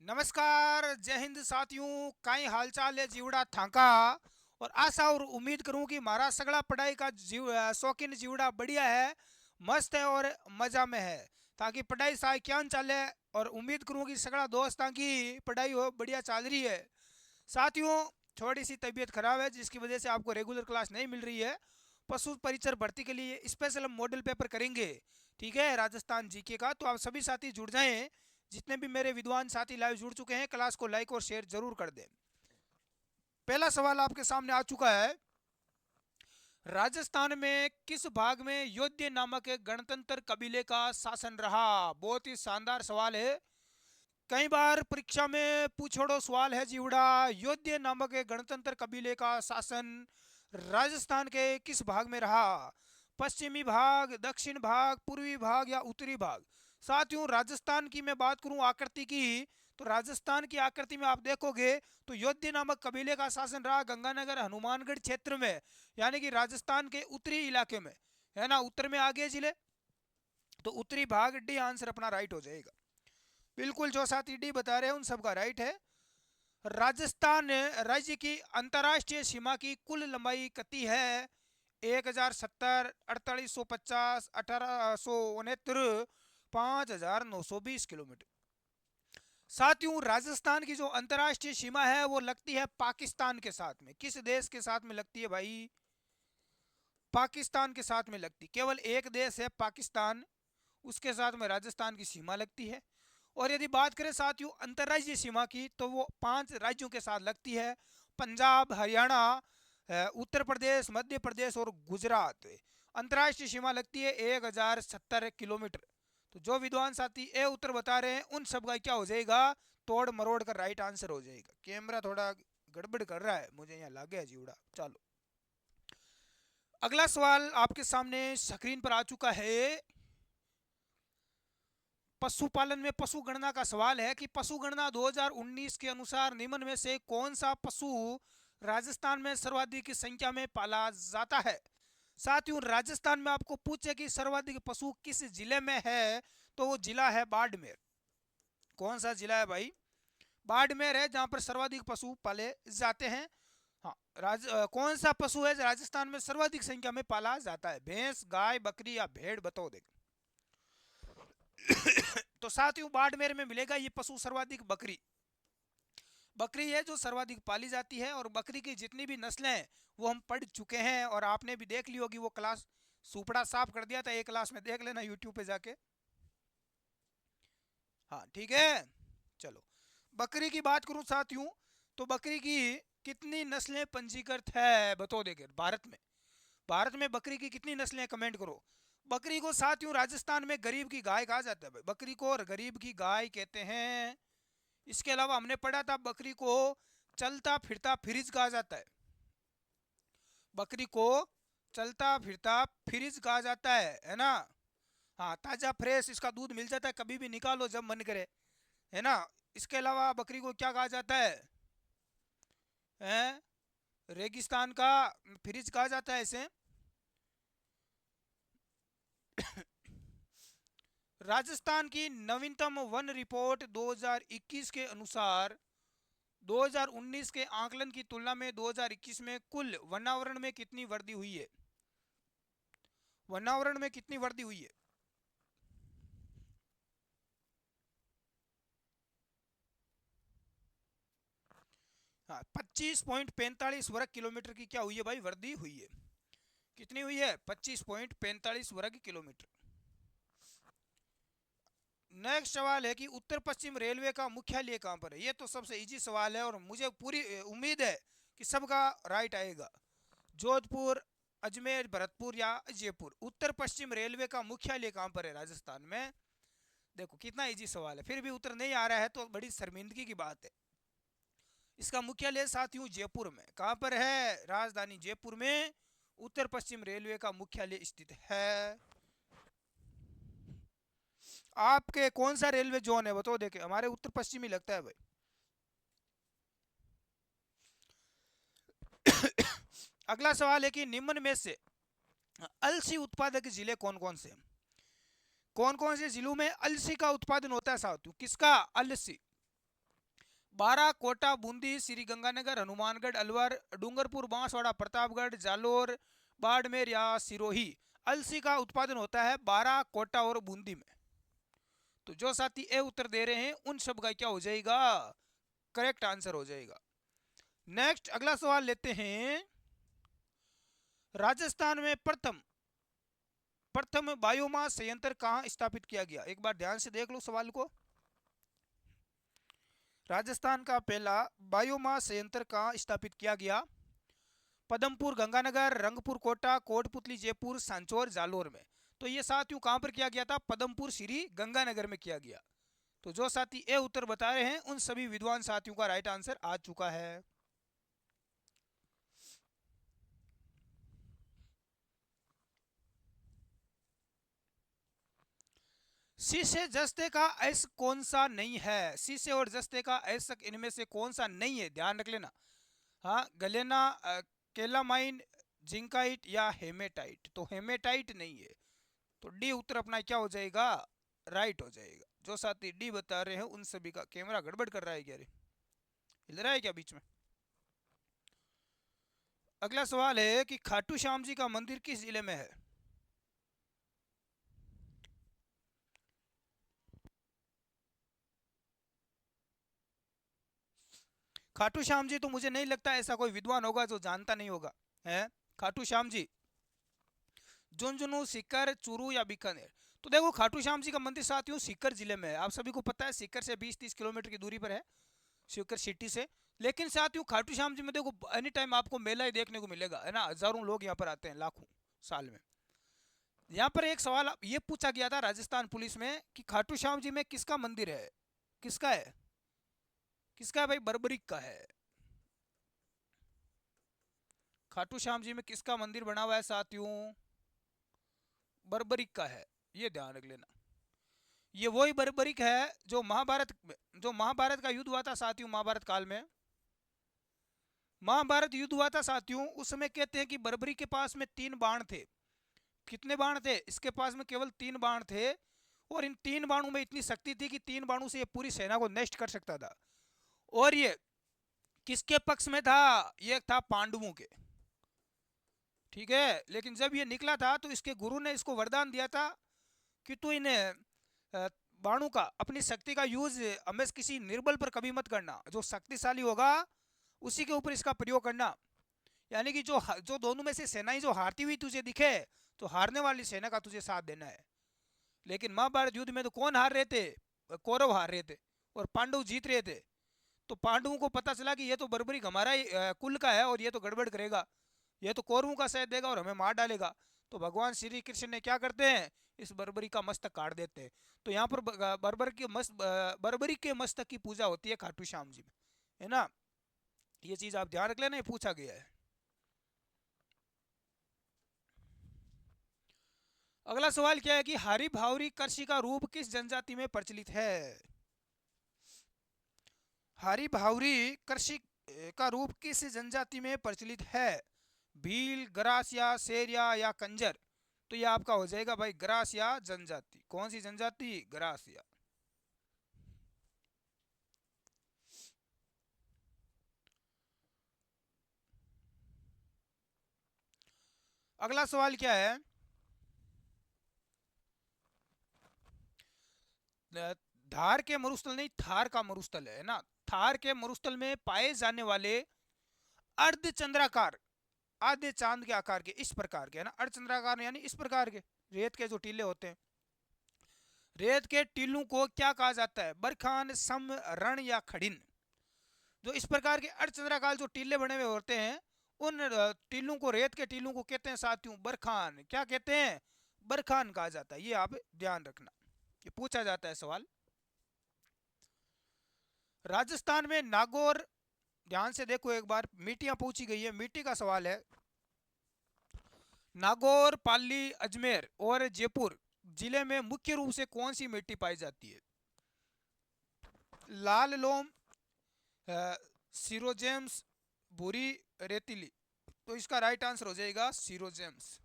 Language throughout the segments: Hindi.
नमस्कार, जय हिंद साथियों। काई हालचाल है जीवड़ा थाका। और आशा और उम्मीद करूं कि मारा सगड़ा पढ़ाई का शौकीन जीवड़ा बढ़िया है, मस्त है और मजा में है। ताकि पढ़ाई साई क्या चले। और उम्मीद करूं कि सगड़ा दोस्तां की पढ़ाई हो बढ़िया चल रही है। साथियों, थोड़ी सी तबीयत खराब है जिसकी वजह से आपको रेगुलर क्लास नहीं मिल रही है। पशु परिचर भर्ती के लिए स्पेशल हम मॉडल पेपर करेंगे, ठीक है, राजस्थान जीके का। तो आप सभी साथी जुड़ जाएं। जितने भी मेरे विद्वान साथी लाइव जुड़ चुके हैं, क्लास को लाइक और शेयर जरूर कर दें। पहला सवाल आपके सामने आ चुका है। राजस्थान में किस भाग में योध्य नामक एक गणतंत्र कबीले का शासन रहा? बहुत ही शानदार सवाल है। कई बार परीक्षा में पूछोड़ो सवाल है जीवड़ा। योध्य नामक एक गणतंत्र कबीले का शासन राजस्थान के किस भाग में रहा? पश्चिमी भाग, दक्षिण भाग, पूर्वी भाग या उत्तरी भाग? साथियों, राजस्थान की मैं बात करूं आकृति की, तो राजस्थान की आकृति में आप देखोगे तो योध्य नामक कबीले का शासन रहा गंगानगर हनुमानगढ़ क्षेत्र में, यानी कि राजस्थान के उत्तरी इलाके में, है ना। उत्तर में आगे जिले, तो उत्तरी भाग डी आंसर अपना राइट हो जाएगा। बिल्कुल, जो साथी डी बता रहे हैं उन सबका राइट है। राजस्थान राज्य की अंतर्राष्ट्रीय सीमा की कुल लंबाई कितनी है? 1070, 4850, 1869, 5920 किलोमीटर। साथियों, राजस्थान की जो अंतर्राष्ट्रीय सीमा है वो लगती है पाकिस्तान के साथ में। किस देश के साथ में लगती है भाई? पाकिस्तान के साथ में लगती। केवल एक देश है पाकिस्तान, उसके साथ में राजस्थान की सीमा लगती है। और यदि बात करें साथियों अंतर्राज्यीय सीमा की, तो वो 5 राज्यों के साथ लगती है। पंजाब, हरियाणा, उत्तर प्रदेश, मध्य प्रदेश और गुजरात। अंतर्राष्ट्रीय सीमा लगती है 1070 किलोमीटर। तो जो विद्वान साथी ए उत्तर बता रहे हैं उन सब का क्या हो जाएगा? तोड़ मरोड़ कर राइट आंसर हो जाएगा। कैमरा थोड़ा गड़बड़ कर रहा है, मुझे यहाँ लागे है जीवड़ा। चलो, अगला सवाल आपके सामने स्क्रीन पर आ चुका है। पशुपालन में पशु गणना का सवाल है कि पशु गणना 2019 के अनुसार निम्न में से कौन सा पशु राजस्थान में सर्वाधिक संख्या में पाला जाता है? साथियों, राजस्थान में आपको पूछे कि सर्वाधिक पशु किस जिले में है, तो वो जिला है बाड़मेर। कौन सा जिला है भाई? बाड़मेर है, जहां पर सर्वाधिक पशु पाले जाते हैं। हाँ, कौन सा पशु है राजस्थान में सर्वाधिक संख्या में पाला जाता है? भैंस, गाय, बकरी या भेड़? बताओ देख। तो साथियों, बाड़मेर में मिलेगा ये पशु सर्वाधिक बकरी। बकरी है जो सर्वाधिक पाली जाती है। और बकरी की जितनी भी नस्लें हैं वो हम पढ़ चुके हैं, और आपने भी देख ली होगी वो क्लास। सुपड़ा साफ कर दिया था एक क्लास में, देख लेना यूट्यूब पे जाके। हाँ, ठीक है। चलो, बकरी की बात करूं साथियों, तो बकरी की कितनी नस्लें पंजीकृत है बताओ देखे भारत में? भारत में बकरी की कितनी नस्लें, कमेंट करो। बकरी को साथियों राजस्थान में गरीब की गाय कहा जाता है भाई। बकरी को गरीब की गाय कहते हैं। इसके अलावा हमने पढ़ा था बकरी को चलता फिरता फ्रिज कहा जाता है। बकरी को चलता फिरता फ्रिज कहा जाता है ना। हाँ, ताजा फ्रेश इसका दूध मिल जाता है, कभी भी निकालो जब मन करे, है ना। इसके अलावा बकरी को क्या कहा जाता है? रेगिस्तान का फ्रिज कहा जाता है इसे। राजस्थान की नवीनतम वन रिपोर्ट 2021 के अनुसार 2019 के आकलन की तुलना में 2021 में कुल वनावरण में कितनी वृद्धि हुई है? वनावरण में कितनी वृद्धि हुई है? हाँ, 25.45 वर्ग किलोमीटर की क्या हुई है भाई? वृद्धि हुई है। कितनी हुई है? 25.45 वर्ग किलोमीटर। नेक्स्ट सवाल है कि उत्तर पश्चिम रेलवे का मुख्यालय कहाँ पर है? ये तो सबसे इजी सवाल है और मुझे पूरी उम्मीद है कि सबका राइट आएगा। जोधपुर, अजमेर, भरतपुर या जयपुर? उत्तर पश्चिम रेलवे का मुख्यालय कहाँ पर है राजस्थान में? देखो कितना इजी सवाल है, फिर भी उत्तर नहीं आ रहा है तो बड़ी शर्मिंदगी की बात है। इसका मुख्यालय साथियों जयपुर में। कहाँ पर है? राजधानी जयपुर में उत्तर पश्चिम रेलवे का मुख्यालय स्थित है। आपके कौन सा रेलवे जोन है बताओ देखे? हमारे उत्तर पश्चिमी लगता है भाई। अगला सवाल है कि निम्न में से अलसी उत्पादक जिले कौन कौन से हैं? कौन कौन से जिलों में अलसी का उत्पादन होता है साथियों? किसका? अलसी। बारा, कोटा, बूंदी, श्री गंगानगर, हनुमानगढ़, अलवर, डूंगरपुर, बांसवाड़ा, प्रतापगढ़, जालोर, बाड़मेर या सिरोही अलसी का उत्पादन होता है बारा, कोटा और बूंदी में। तो जो साथी ए उत्तर दे रहे हैं उन सब का क्या हो जाएगा, करेक्ट आंसर हो जाएगा। नेक्स्ट अगला सवाल लेते हैं। राजस्थान में प्रथम प्रथम बायोमास संयंत्र कहां स्थापित किया गया, एक बार ध्यान से देख लो सवाल को। राजस्थान का पहला बायोमास संयंत्र कहां स्थापित किया गया? पदमपुर, गंगानगर, रंगपुर, कोटा, कोटपुतली, जयपुर, सांचौर, जालोर में। तो ये साथियों कहां पर किया गया था? पदमपुर श्री गंगानगर में किया गया। तो जो साथी ए उत्तर बता रहे हैं उन सभी विद्वान साथियों का राइट आंसर आ चुका है। शीशे जस्ते का अयस्क कौन सा नहीं है? शीशे और जस्ते का अयस्क इनमें से कौन सा नहीं है, ध्यान रख लेना। हाँ, गलेना, केलामाइन, जिंकाइट या हेमेटाइट। तो हेमेटाइट नहीं है, तो डी उत्तर अपना क्या हो जाएगा, राइट हो जाएगा। जो साथी डी बता रहे हैं उन सभी का कैमरा गड़बड़ कर रहा है क्या रे, हिल रहा है क्या बीच में? अगला सवाल है कि खाटू श्याम जी का मंदिर किस जिले में है? खाटू श्याम जी तो मुझे नहीं लगता ऐसा कोई विद्वान होगा जो जानता नहीं होगा है। खाटू श्याम जी झुंझुनू, सीकर, चूरू या बीकानेर। तो देखो खाटू श्याम जी का मंदिर साथियों सीकर जिले में है। आप सभी को पता है सीकर से 20-30 किलोमीटर की दूरी पर है, सीकर सिटी से। लेकिन साथियों खाटू श्याम जी में देखो एनी टाइम आपको मेला ही देखने को मिलेगा, है ना। हजारों लोग यहाँ पर आते हैं, लाखों साल में। यहाँ पर एक सवाल ये पूछा गया था राजस्थान पुलिस में कि खाटू श्याम जी में किसका मंदिर है? किसका है? किसका है भाई? बर्बरिक का है। खाटू श्याम जी में किसका मंदिर बना हुआ है साथियों? बर्बरिक का है, ये ध्यान रख लेना। ये वही बर्बरिक है जो महाभारत का युद्ध हुआ था साथियों। महाभारत काल में महाभारत युद्ध हुआ था साथियों, उस समय कहते हैं कि बर्बरी के पास में 3 बाण थे। कितने बाण थे? इसके पास में केवल 3 बाण थे, और इन 3 बाणों में इतनी शक्ति थी कि 3 बाणों से ये पूरी सेना को नष्ट कर सकता था। और ये किसके पक्ष में था? ये था पांडवों के, ठीक है। लेकिन जब ये निकला था तो इसके गुरु ने इसको वरदान दिया था कि तू इन्हें बाणों का, अपनी शक्ति का यूज हमेशा किसी निर्बल पर कभी मत करना, जो शक्तिशाली होगा उसी के ऊपर इसका प्रयोग करना। यानी कि जो दोनों में से सेनाएं जो हारती हुई तुझे दिखे तो हारने वाली सेना का तुझे साथ देना है। लेकिन महाभारत युद्ध में तो कौन हार रहे थे? कौरव हार रहे थे और पांडव जीत रहे थे। तो पांडवों को पता चला कि ये तो बर्बरिक हमारा ही कुल का है और ये तो गड़बड़ करेगा, ये तो कौरवों का साथ देगा और हमें मार डालेगा। तो भगवान श्री कृष्ण ने क्या करते हैं? इस बर्बरी का मस्तक काट देते हैं। तो यहाँ पर बर्बरी के मस्तक की पूजा होती है खाटू श्याम जी में, है ना। ये चीज आप ध्यान रख लेना, ये पूछा गया है। अगला सवाल क्या है कि हारी भावरी कृषि का रूप किस जनजाति में प्रचलित है? हारी भावरी कृषि का रूप किस जनजाति में प्रचलित है? भील, ग्रासिया, सेरिया या कंजर। तो ये आपका हो जाएगा भाई ग्रासिया जनजाति। कौन सी जनजाति? ग्रासिया। अगला सवाल क्या है? धार के मरुस्थल नहीं, थार का मरुस्थल है ना। थार के मरुस्थल में पाए जाने वाले अर्धचंद्राकार, आधे चांद के आकार के, इस प्रकार के, है ना। अर्धचंद्राकार यानी इस प्रकार के रेत के जो टीले होते हैं, रेत के टीलों को क्या कहा जाता है? बरखान, सम, रण या खड़िन। जो इस प्रकार के अर्धचंद्राकार जो टीले बने हुए होते हैं उन टीलों को, रेत के टीलों को कहते हैं साथियों बरखान। क्या कहते हैं? बरखान कहा जाता है। ये आप ध्यान रखना, ये पूछा जाता है सवाल। राजस्थान में नागौर, ध्यान से देखो एक बार, मिट्टियां पूछी गई है, मिट्टी का सवाल है। नागौर, पाली, अजमेर और जयपुर जिले में मुख्य रूप से कौन सी मिट्टी पाई जाती है? लाल लोम, सीरोजेम्स, भूरी, रेतीली। तो इसका राइट आंसर हो जाएगा सीरोजेम्स।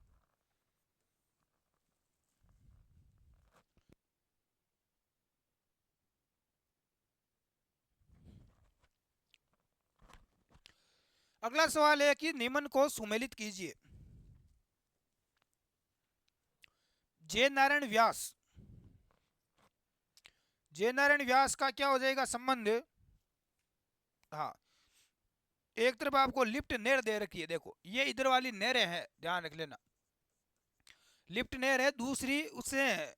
अगला सवाल है कि निम्न को सुमेलित कीजिए। जय नारायण व्यास, जय नारायण व्यास का क्या हो जाएगा संबंध? हाँ, एक तरफ आपको लिफ्ट नहर दे रखी है, देखो ये इधर वाली नहरें हैं, ध्यान रख लेना। लिफ्ट नहर है, दूसरी उससे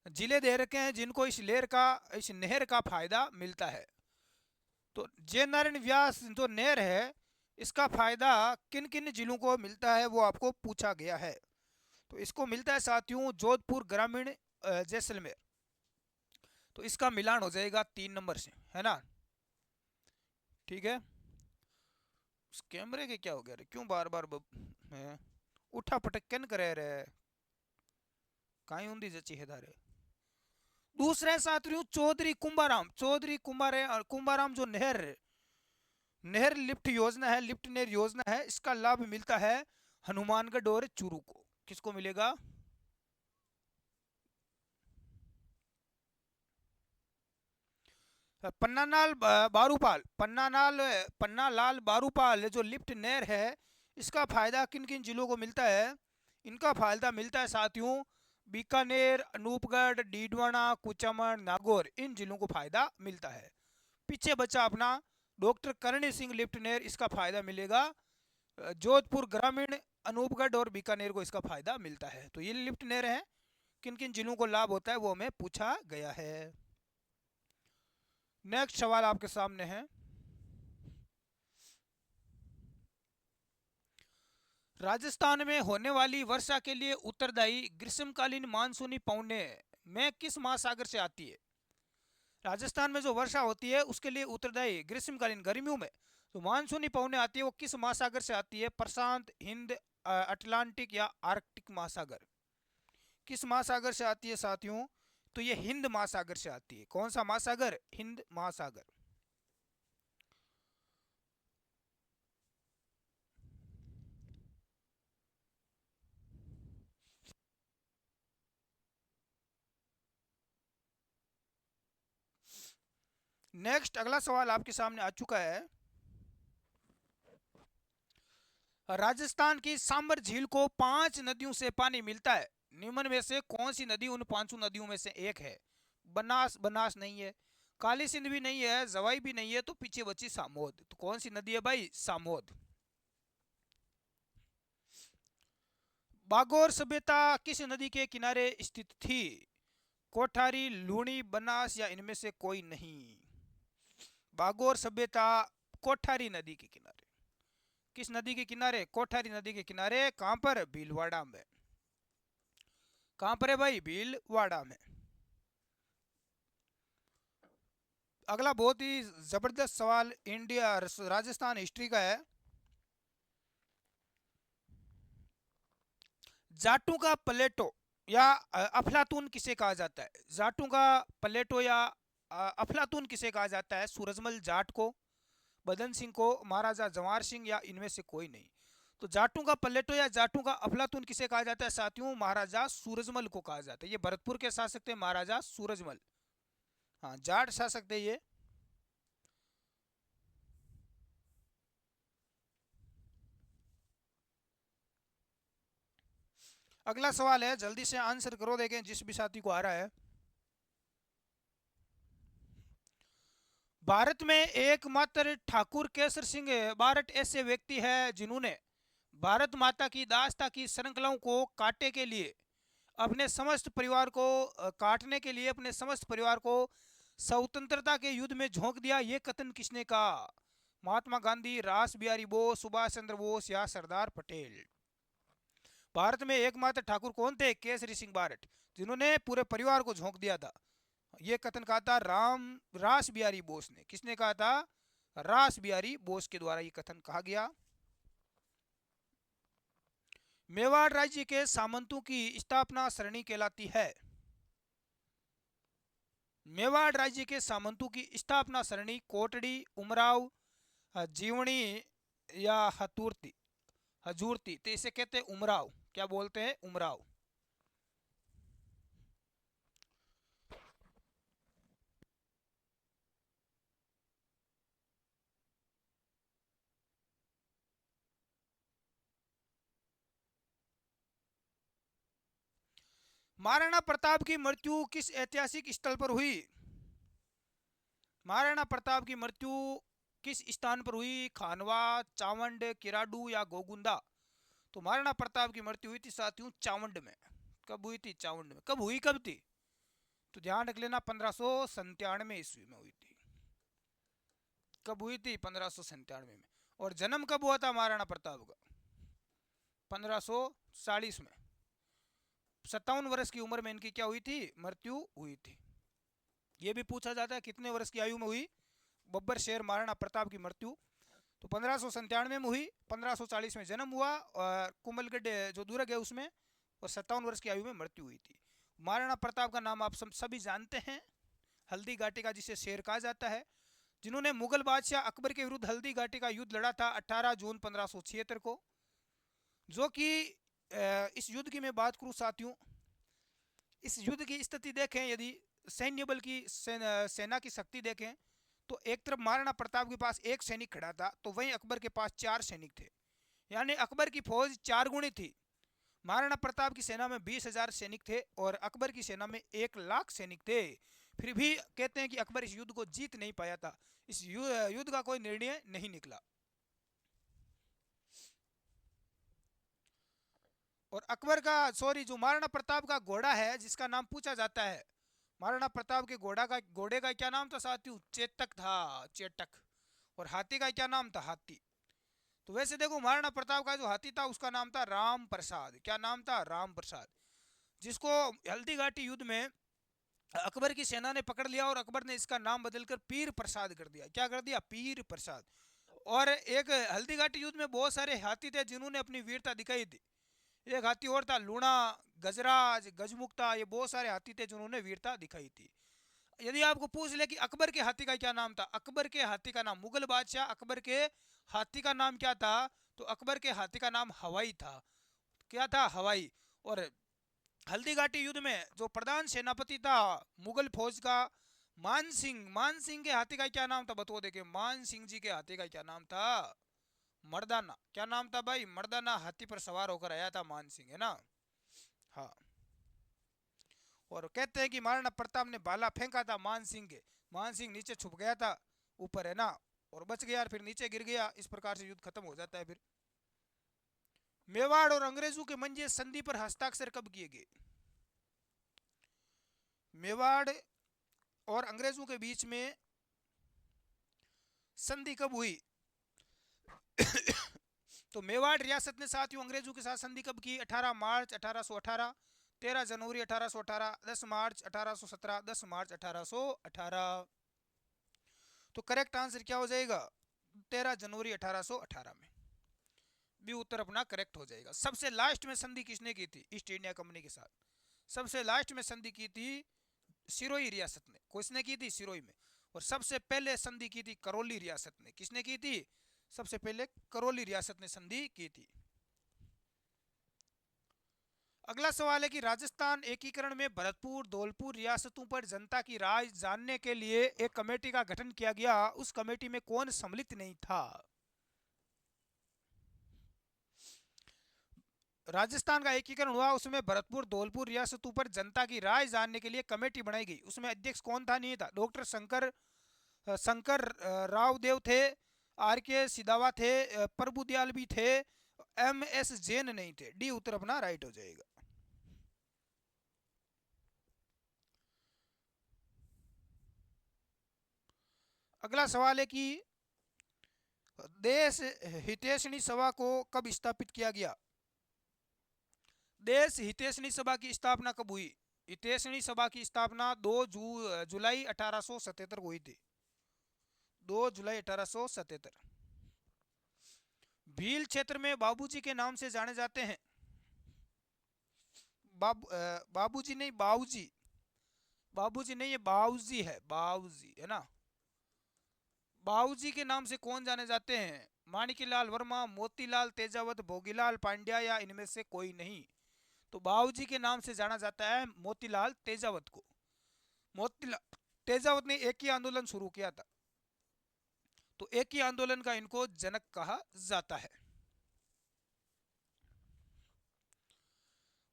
जिले दे रखे हैं जिनको इस नहर का फायदा मिलता है। तो जय नारायण व्यास जो नहर है इसका फायदा किन किन जिलों को मिलता है वो आपको पूछा गया है। तो इसको मिलता है साथियों जोधपुर ग्रामीण, जैसलमेर। तो इसका मिलान हो जाएगा 3 नंबर से, है ना? ठीक है। उस कैमरे के क्या हो गया रे, क्यों बार बार है? उठा पटक करे रे, काई उंदी जची है धारे। दूसरे साथियों चौधरी कुंभाराम, चौधरी कुंभाराम जो नहर नहर लिफ्ट योजना है, लिफ्ट नहर योजना है, इसका लाभ मिलता है हनुमानगढ़ और चूरू को। किसको मिलेगा? पन्नालाल बारूपाल, पन्नालाल बारूपाल जो लिफ्ट नहर है इसका फायदा किन किन जिलों को मिलता है? इनका फायदा मिलता है साथियों बीकानेर, अनूपगढ़, डीडवाना, कुचामन, नागौर, इन जिलों को फायदा मिलता है। पीछे बचा अपना डॉक्टर करणी सिंह लिफ्ट नहर, इसका फायदा मिलेगा जोधपुर ग्रामीण, अनूपगढ़ और बीकानेर को इसका फायदा मिलता है। तो ये लिफ्ट नहर है, किन किन जिलों को लाभ होता है वो हमें पूछा गया है। नेक्स्ट सवाल आपके सामने है। राजस्थान में होने वाली वर्षा के लिए उत्तरदायी ग्रीष्मकालीन मानसूनी पौने में किस महासागर से आती है? राजस्थान में जो वर्षा होती है उसके लिए उत्तरदायी ग्रीष्मकालीन गर्मियों में तो मानसूनी पौने आती है वो किस महासागर से आती है? प्रशांत, हिंद, अटलांटिक या आर्कटिक महासागर? किस महासागर से आती है साथियों? तो ये हिंद महासागर से आती है। कौन सा महासागर? हिंद महासागर। नेक्स्ट अगला सवाल आपके सामने आ चुका है। राजस्थान की सांबर झील को 5 नदियों से पानी मिलता है, निम्न में से कौन सी नदी उन 5 नदियों में से एक है? बनास, बनास नहीं है, काली सिंध भी नहीं है, जवाई भी नहीं है, तो पीछे बची सामोद। तो कौन सी नदी है भाई? सामोद। बागोर सभ्यता किस नदी के किनारे स्थित थी? कोठारी, लूणी, बनास या इनमें से कोई नहीं? बागोर सभ्यता कोठारी नदी के किनारे। किस नदी के किनारे? कोठारी नदी के किनारे। कहां पर? भीलवाड़ा में। कहां पर है भाई? भीलवाड़ा में। अगला बहुत ही जबरदस्त सवाल इंडिया राजस्थान हिस्ट्री का है। जाटों का प्लेटो या अफलातून किसे कहा जाता है? जाटों का प्लेटो या अफलातून किसे कहा जाता है? सूरजमल जाट को, बदन सिंह को, महाराजा जवाहर सिंह या इनमें से कोई नहीं? तो जाटों का प्लेटो या जाटों का अफलातून किसे कहा जाता है साथियों? महाराजा सूरजमल को कहा जाता है। ये भरतपुर के शासक थे महाराजा सूरजमल। हाँ, जाट शासक थे ये। अगला सवाल है, जल्दी से आंसर करो, देखें जिस भी साथी को आ रहा है। भारत में एकमात्र ठाकुर केसर सिंह बारट ऐसे व्यक्ति हैं जिन्होंने भारत माता की दास्ता की श्रृंखलाओं को काटने के लिए अपने समस्त परिवार को काटने के लिए अपने समस्त परिवार को स्वतंत्रता के युद्ध में झोंक दिया। ये कथन किसने कहा? महात्मा गांधी, रास बिहारी बोस, सुभाष चंद्र बोस या सरदार पटेल? भारत में एकमात्र ठाकुर कौन थे? केसरी सिंह बारट, जिन्होंने पूरे परिवार को झोंक दिया था। ये कथन कहा था रास बिहारी बोस ने। किसने कहा था? रास बिहारी बोस के द्वारा ये कथन कहा गया। मेवाड़ राज्य के सामंतों की स्थापना सरणी कहलाती है। मेवाड़ राज्य के सामंतों की स्थापना सरणी कोटड़ी, उमराव, जीवनी या हतूरती हजूरती? तो इसे कहते हैं उमराव। क्या बोलते हैं? उमराव। महाराणा प्रताप की मृत्यु किस ऐतिहासिक स्थल पर हुई? महाराणा प्रताप की मृत्यु किस स्थान पर हुई? खानवा, चावंड, किराडू या गोगुंदा? तो महाराणा प्रताप की मृत्यु हुई थी साथियों चावंड में। कब हुई थी? चावंड में। कब हुई, कब थी? तो ध्यान रख लेना, 1597 ईस्वी में हुई थी। कब हुई थी? 1597 में। और जन्म कब हुआ था महाराणा प्रताप का? 1540 में। 57 वर्ष की उम्र में इनकी क्या हुई थी? मृत्यु हुई थी। ये भी पूछा जाता है कितने वर्ष की आयु में हुई बब्बर शेर महाराणा प्रताप की मृत्यु? तो 1597 में हुई, 1540 में जन्म हुआ और कुंभलगढ़ जो दुर्ग है उसमें, और 57 वर्ष की आयु में मृत्यु हुई थी। महाराणा प्रताप का नाम आप सभी जानते हैं, हल्दी घाटी का जिसे शेर कहा जाता है, जिन्होंने मुगल बादशाह अकबर के विरुद्ध हल्दी घाटी का युद्ध लड़ा था 18 जून 1576 को। जो कि इस युद्ध की मैं बात करूं साथियों, इस युद्ध की स्थिति देखें, यदि सैन्य बल की सेना की शक्ति देखें, तो एक तरफ महाराणा प्रताप के पास एक सैनिक खड़ा था, तो वहीं अकबर के पास 4 सैनिक थे। यानी अकबर की फौज 4 गुणी थी। महाराणा प्रताप की सेना में 20,000 सैनिक थे और अकबर की सेना में 1,00,000 सैनिक थे। फिर भी कहते हैं कि अकबर इस युद्ध को जीत नहीं पाया था, इस युद्ध का कोई निर्णय नहीं निकला। और अकबर का जो महाराणा प्रताप का घोड़ा है जिसका नाम पूछा जाता है, महाराणा प्रताप के घोड़े का क्या नाम था साथियों? चेतक था, चेतक। और हाथी का क्या नाम था? हाथी। तो वैसे देखो, महाराणा प्रताप का जो हाथी था उसका नाम था राम प्रसाद। क्या नाम था? राम प्रसाद। जिसको हल्दी घाटी युद्ध में अकबर की सेना ने पकड़ लिया और अकबर ने इसका नाम बदलकर पीर प्रसाद कर दिया। क्या कर दिया? पीर प्रसाद। और एक हल्दी घाटी युद्ध में बहुत सारे हाथी थे जिन्होंने अपनी वीरता दिखाई थी। एक हाथी और था लूणा, गजराज, गजमुक्ता, ये बहुत सारे हाथी थे जिन्होंने वीरता दिखाई थी। यदि आपको पूछ ले कि अकबर के हाथी का क्या नाम था, अकबर के हाथी का नाम, मुगल बादशाह अकबर के हाथी का नाम क्या था? तो अकबर के हाथी का नाम हवाई था। क्या था? हवाई। और हल्दी घाटी युद्ध में जो प्रधान सेनापति था मुगल फौज का, मान सिंह, मान सिंह के हाथी का क्या नाम था? बताओ देखे, मान सिंह जी के हाथी का क्या नाम था? मर्दाना। क्या नाम था भाई? मर्दाना। हाथी पर सवार होकर आया था मान सिंह, है ना? हाँ। और कहते हैं कि महाराणा प्रताप ने भाला फेंका था मान सिंह के, मान सिंह नीचे छुप गया था ऊपर, है ना, और बच गया, फिर नीचे गिर गया। इस प्रकार से युद्ध खत्म हो जाता है। फिर मेवाड़ और अंग्रेजों के मंजे संधि पर हस्ताक्षर कब किए गए? मेवाड़ और अंग्रेजों के बीच में संधि कब हुई? तो मेवाड़ रियासत ने साथियों अंग्रेजों के साथ संधि कब की? 18 मार्च 1818, 13 जनवरी 1818, 10 मार्च 1817, 10 मार्च 1818। तो करेक्ट आंसर क्या हो जाएगा? 13 जनवरी 1818 में। बी उत्तर अपना करेक्ट हो जाएगा। सबसे लास्ट में संधि किसने की थी? ईस्ट इंडिया कंपनी के साथ सबसे लास्ट में संधि की थी सिरोही रियासत ने। किसने की थी? सिरोही में। और सबसे पहले संधि की थी करौली रियासत ने। किसने की थी? सबसे पहले करौली रियासत ने संधि की थी। अगला सवाल है कि राजस्थान एकीकरण में भरतपुर, धौलपुर रियासतों पर जनता की राय जानने के लिए एक कमेटी का गठन किया गया, उस कमेटी में कौन सम्मिलित नहीं था? राजस्थान का एकीकरण हुआ, उसमें भरतपुर, धौलपुर रियासतों पर जनता की राय जानने के लिए कमेटी बनाई गई। उसमें अध्यक्ष कौन था? नहीं था। डॉक्टर शंकर राव देव थे, आर के सिदावा थे, प्रभु दयाल भी थे, एम एस जैन नहीं थे। डी उत्तर अपना राइट हो जाएगा। अगला सवाल है कि देश हितैषणी सभा को कब स्थापित किया गया? देश हितैषणी सभा की स्थापना कब हुई? हितैषणी सभा की स्थापना 2 जुलाई 1877 को हुई थी। 2 जुलाई 1877। भील क्षेत्र में बाबूजी के नाम से जाने जाते हैं। बाबूजी नहीं, बाबूजी। बाबूजी नहीं, ये बाबूजी है, बाबूजी, है ना। बाबूजी के नाम से कौन जाने जाते हैं? माणिकलाल वर्मा, मोतीलाल तेजावत, भोगीलाल पांड्या या इनमें से कोई नहीं? तो बाबूजी के नाम से जाना जाता है मोतीलाल तेजावत को। मोतीलाल तेजावत ने एक ही आंदोलन शुरू किया था, तो एक ही आंदोलन का इनको जनक कहा जाता है।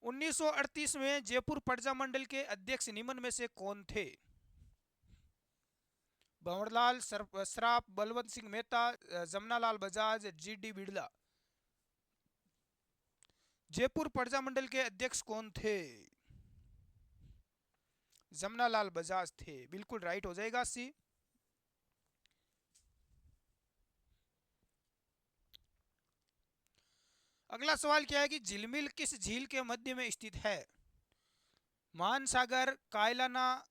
1938 में जयपुर प्रजा मंडल के अध्यक्ष निम्न में से कौन थे? भंवरलाल सराफ, बलवंत सिंह मेहता, जमनालाल बजाज, जीडी बिड़ला। जयपुर प्रजा मंडल के अध्यक्ष कौन थे? जमनालाल बजाज थे, बिल्कुल राइट हो जाएगा सी। अगला सवाल क्या है कि झिलमिल किस झील के मध्य में स्थित है? मानसागर, कायलाना,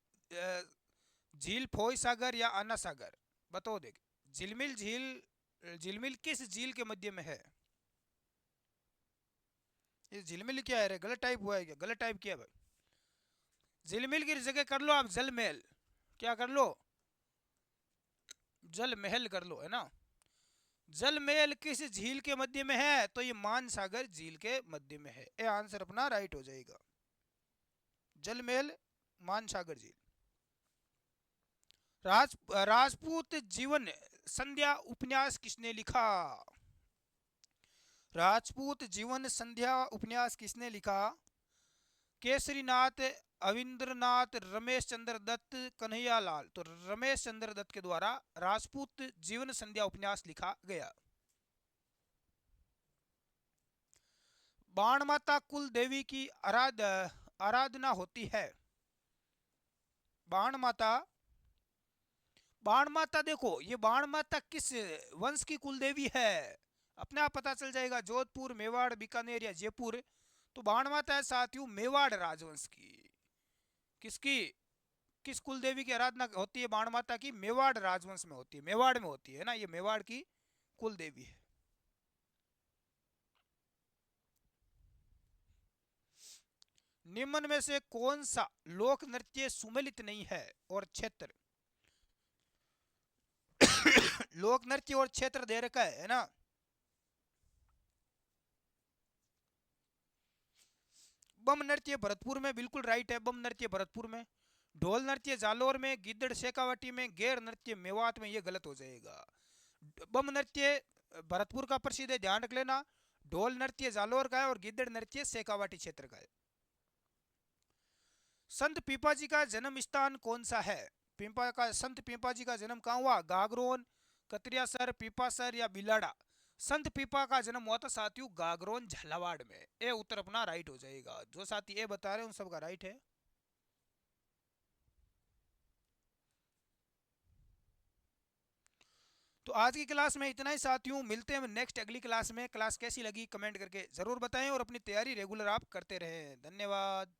झील फोय सागर या आना सागर? बताओ देख, झिलमिल झील, झिलमिल किस झील के मध्य में है? ये झिलमिल क्या है रे? गलत टाइप हुआ है क्या? गलत टाइप किया भाई। झिलमिल की जगह कर लो आप जल महल। क्या कर लो? जल महल कर लो, है ना। जल महल किस झील के मध्य में है? तो ये मानसागर झील के मध्य में है। ये आंसर अपना राइट हो जाएगा, जल महल मानसागर झील। राजपूत जीवन संध्या उपन्यास किसने लिखा? राजपूत जीवन संध्या उपन्यास किसने लिखा? केसरीनाथ, अविंद्रनाथ, रमेश चंद्र दत्त, कन्हैया लाल। तो रमेश चंद्र दत्त के द्वारा राजपूत जीवन संध्या उपन्यास लिखा गया। बाण माता कुल देवी की आराधना होती है। बाण माता, बाण माता देखो, ये बाण माता किस वंश की कुल देवी है? अपने आप पता चल जाएगा, जोधपुर, मेवाड़, बीकानेर या जयपुर। तो बाण माता है साथियों मेवाड़ राजवंश की। किसकी, किस कुल देवी की आराधना होती है बाण माता की? मेवाड़ राजवंश में होती है, मेवाड़ में होती है ना, ये मेवाड़ की कुल देवी है। निम्न में से कौन सा लोक नृत्य सुमेलित नहीं है और क्षेत्र? लोक नृत्य और क्षेत्र दे रखा है ना। बम नृत्य भरतपुर में, बिल्कुल राइट है, बम नृत्य भरतपुर में। ढोल नृत्य जालोर में, गिद्दड़ शेखावाटी में, गैर नृत्य मेवात में। ये गलत हो जाएगा। बम नृत्य भरतपुर का प्रसिद्ध है, ध्यान रख लेना। ढोल नृत्य जालोर का है और गिद्दड़ नृत्य शेखावाटी क्षेत्र का है। संत पीपाजी का जन्म स्थान कौन सा है? संत पीपाजी का जन्म कहाँ हुआ? गागरोन, कतरियासर, पीपासर या बिलाड़ा? संत पीपा का जन्म हुआ था साथियों गागरोन झालावाड़ में। ए उत्तर अपना राइट हो जाएगा। जो साथी ए बता रहे हैं उन सबका राइट है। तो आज की क्लास में इतना ही साथियों, मिलते हैं नेक्स्ट अगली क्लास में। क्लास कैसी लगी कमेंट करके जरूर बताएं और अपनी तैयारी रेगुलर आप करते रहें। धन्यवाद।